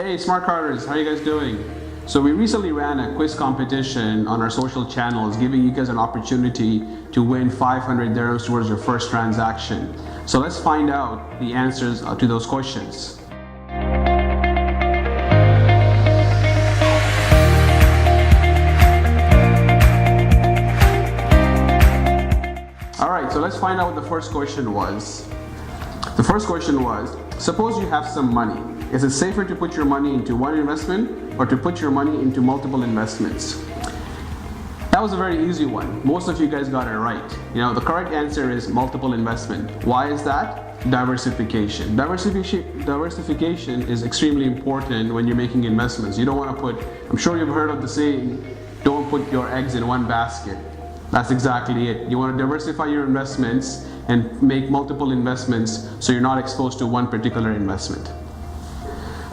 Hey Smart Carders, how you guys doing? So we recently ran a quiz competition on our social channels giving you guys an opportunity to win 500 dirhams towards your first transaction. So let's find out the answers to those questions. Alright, so let's find out what the first question was. The first question was, suppose you have some money. Is it safer to put your money into one investment or to put your money into multiple investments? That was a very easy one. Most of you guys got it right. The correct answer is multiple investment. Why is that? Diversification. Diversification is extremely important when you're making investments. You don't want to put, I'm sure you've heard of the saying, don't put your eggs in one basket. That's exactly it. You want to diversify your investments and make multiple investments so you're not exposed to one particular investment.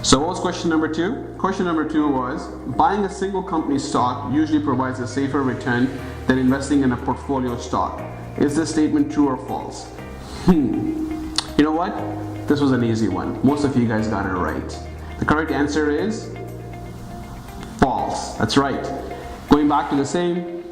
So what was question number two? Question number two was, buying a single company stock usually provides a safer return than investing in a portfolio stock. Is this statement true or false? You know what? This was an easy one. Most of you guys got it right. The correct answer is false. That's right. Going back to the same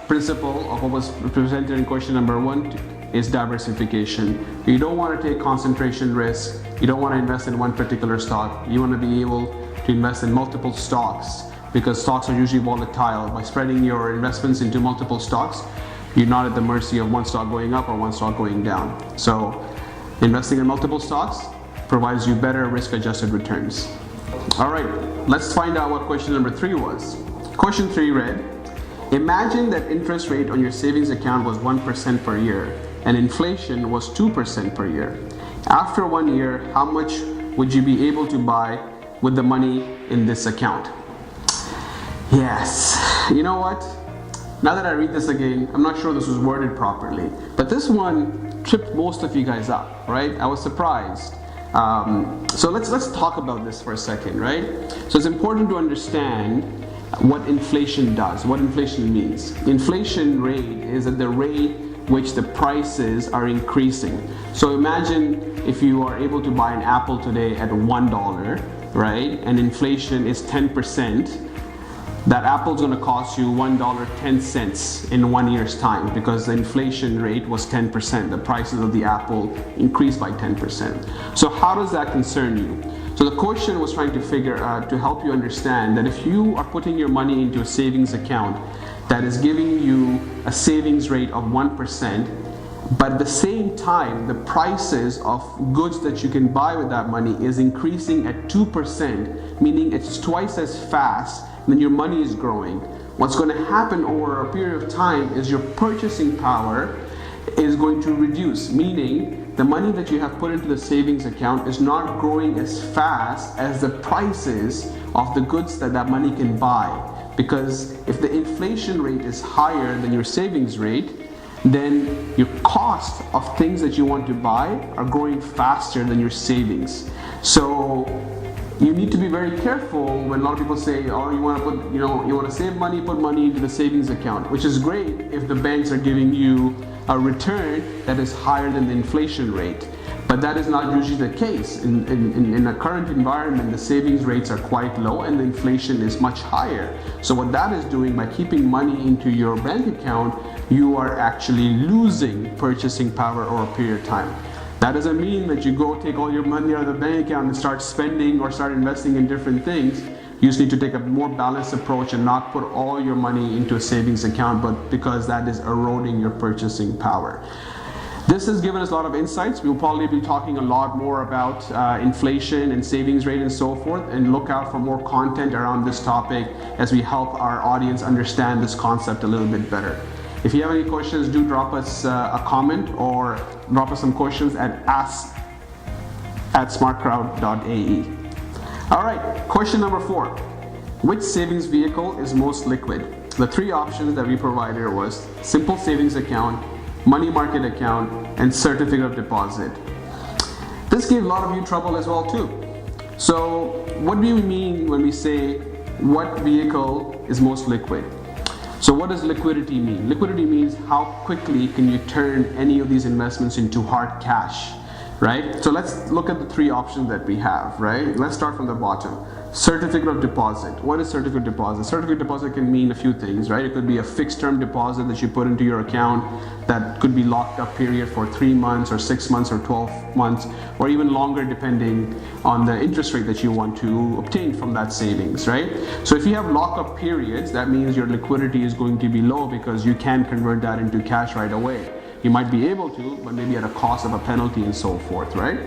principle of what was presented in question number one is diversification. You don't want to take concentration risk. You don't want to invest in one particular stock. You want to be able to invest in multiple stocks because stocks are usually volatile. By spreading your investments into multiple stocks, you're not at the mercy of one stock going up or one stock going down. So investing in multiple stocks provides you better risk-adjusted returns. All right, let's find out what question number three was. Question three read, imagine that interest rate on your savings account was 1% per year and inflation was 2% per year. After 1 year, how much would you be able to buy with the money in this account? Yes, you know what? Now that I read this again, I'm not sure this was worded properly, but this one tripped most of you guys up, right? I was surprised. So let's talk about this for a second, right? So it's important to understand what inflation does, what inflation means. Inflation rate is at the rate which the prices are increasing. So imagine if you are able to buy an apple today at $1, right? And inflation is 10%, that apple is going to cost you $1.10 in 1 year's time because the inflation rate was 10%. The prices of the apple increased by 10%. So how does that concern you? So the question was trying to figure out, to help you understand that if you are putting your money into a savings account that is giving you a savings rate of 1%, but at the same time, the prices of goods that you can buy with that money is increasing at 2%, meaning it's twice as fast, then your money is growing. What's going to happen over a period of time is your purchasing power is going to reduce, meaning the money that you have put into the savings account is not growing as fast as the prices of the goods that money can buy. Because if the inflation rate is higher than your savings rate, then your cost of things that you want to buy are growing faster than your savings. So you need to be very careful when a lot of people say, oh, you want to put, you want to save money, put money into the savings account, which is great if the banks are giving you a return that is higher than the inflation rate. But that is not usually the case. In the current environment, the savings rates are quite low and the inflation is much higher. So what that is doing, by keeping money into your bank account, you are actually losing purchasing power over a period of time. That doesn't mean that you go take all your money out of the bank account and start spending or start investing in different things. You just need to take a more balanced approach and not put all your money into a savings account, but because that is eroding your purchasing power. This has given us a lot of insights. We'll probably be talking a lot more about inflation and savings rate and so forth, and look out for more content around this topic as we help our audience understand this concept a little bit better. If you have any questions, do drop us a comment or drop us some questions at ask@smartcrowd.ae. All right, question number 4. Which savings vehicle is most liquid? The three options that we provided was simple savings account, money market account, and certificate of deposit. This gave a lot of you trouble as well too. So what do we mean when we say what vehicle is most liquid? So what does liquidity mean? Liquidity means how quickly can you turn any of these investments into hard cash. right? So let's look at the three options that we have, right? Let's start from the bottom. Certificate of deposit. What is certificate of deposit? Certificate of deposit can mean a few things, right? It could be a fixed term deposit that you put into your account that could be locked up period for 3 months or 6 months or 12 months or even longer depending on the interest rate that you want to obtain from that savings, right? So if you have lockup periods, that means your liquidity is going to be low because you can't convert that into cash right away. You might be able to, but maybe at a cost of a penalty and so forth, right?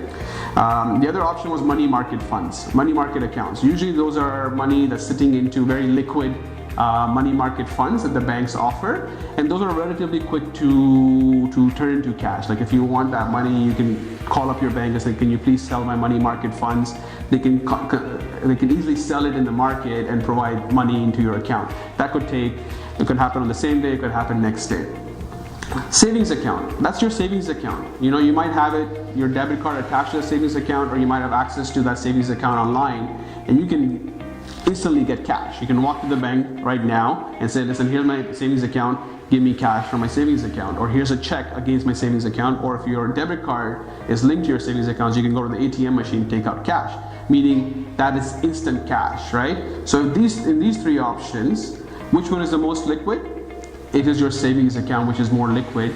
The other option was money market funds, money market accounts. Usually those are money that's sitting into very liquid money market funds that the banks offer, and those are relatively quick to turn into cash. Like if you want that money, you can call up your bank and say, can you please sell my money market funds? They can easily sell it in the market and provide money into your account. That could happen on the same day, it could happen next day. Savings account, that's your savings account. You know, you might have your debit card attached to the savings account, or you might have access to that savings account online, and you can instantly get cash. You can walk to the bank right now and say, listen, here's my savings account, give me cash from my savings account, or here's a check against my savings account, or if your debit card is linked to your savings account, you can go to the ATM machine and take out cash, meaning that is instant cash, right? So in these three options, which one is the most liquid? It is your savings account, which is more liquid,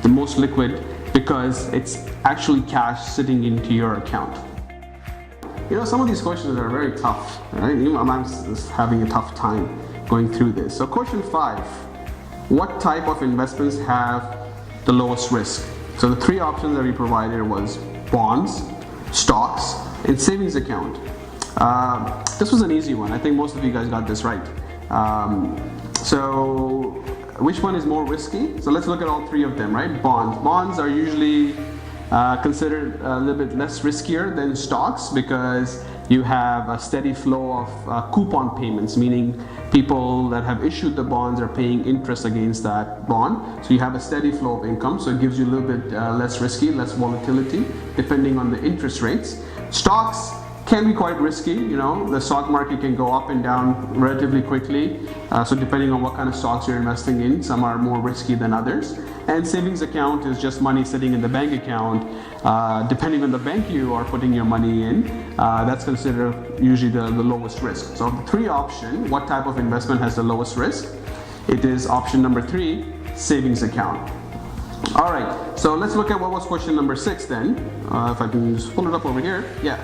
the most liquid, because it's actually cash sitting into your account. You know, some of these questions are very tough, right? I'm just having a tough time going through this. So question 5, what type of investments have the lowest risk? So the three options that we provided was bonds, stocks, and savings account. This was an easy one. I think most of you guys got this right. So which one is more risky? So let's look at all three of them, right? Bonds are usually considered a little bit less riskier than stocks because you have a steady flow of coupon payments, meaning people that have issued the bonds are paying interest against that bond. So you have a steady flow of income, so it gives you a little bit less risky, less volatility depending on the interest rates. Stocks can be quite risky, you know, the stock market can go up and down relatively quickly. So depending on what kind of stocks you're investing in, some are more risky than others. And savings account is just money sitting in the bank account. Depending on the bank you are putting your money in, that's considered usually the lowest risk. So the three options, what type of investment has the lowest risk? It is option number 3, savings account. All right, so let's look at what was question number 6 then. If I can just pull it up over here. Yeah.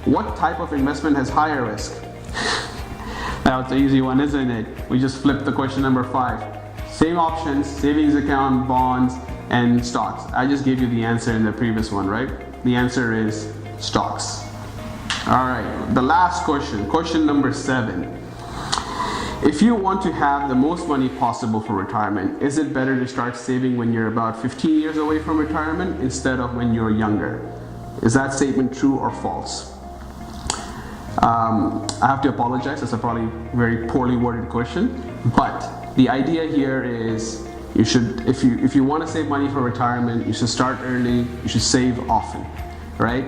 What type of investment has higher risk? That's an easy one, isn't it? We just flipped the question number 5. Same options, savings account, bonds, and stocks. I just gave you the answer in the previous one, right? The answer is stocks. All right, the last question number 7. If you want to have the most money possible for retirement, is it better to start saving when you're about 15 years away from retirement instead of when you're younger? Is that statement true or false? I have to apologize, it's a probably very poorly worded question, but the idea here is you should, if you want to save money for retirement, you should start early, you should save often, right?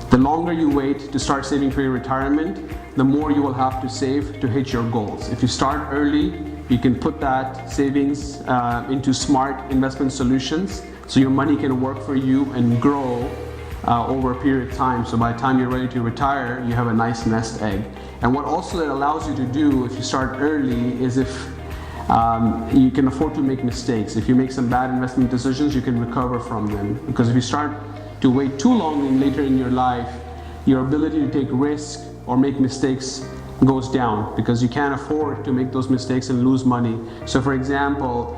The longer you wait to start saving for your retirement, the more you will have to save to hit your goals. If you start early, you can put that savings into smart investment solutions so your money can work for you and grow over a period of time. So by the time you're ready to retire, you have a nice nest egg. And what also it allows you to do if you start early is if you can afford to make mistakes. If you make some bad investment decisions, you can recover from them. Because if you start to wait too long and later in your life, your ability to take risk or make mistakes goes down because you can't afford to make those mistakes and lose money. So for example,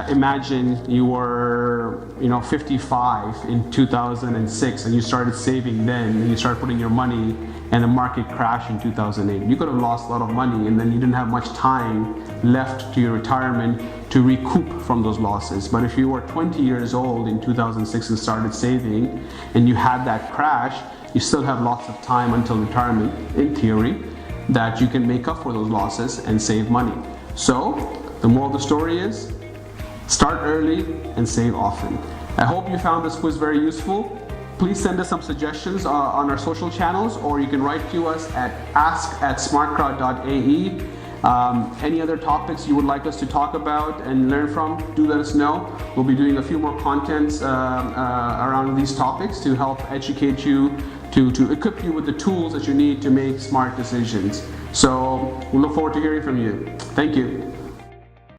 imagine you were 55 in 2006 and you started saving then and you started putting your money and the market crashed in 2008. You could have lost a lot of money and then you didn't have much time left to your retirement to recoup from those losses. But if you were 20 years old in 2006 and started saving and you had that crash, you still have lots of time until retirement, in theory, that you can make up for those losses and save money. So the moral of the story is, start early and save often. I hope you found this quiz very useful. Please send us some suggestions on our social channels, or you can write to us at ask@smartcrowd.ae. Any other topics you would like us to talk about and learn from, do let us know. We'll be doing a few more contents around these topics to help educate you, to equip you with the tools that you need to make smart decisions. So we look forward to hearing from you. Thank you.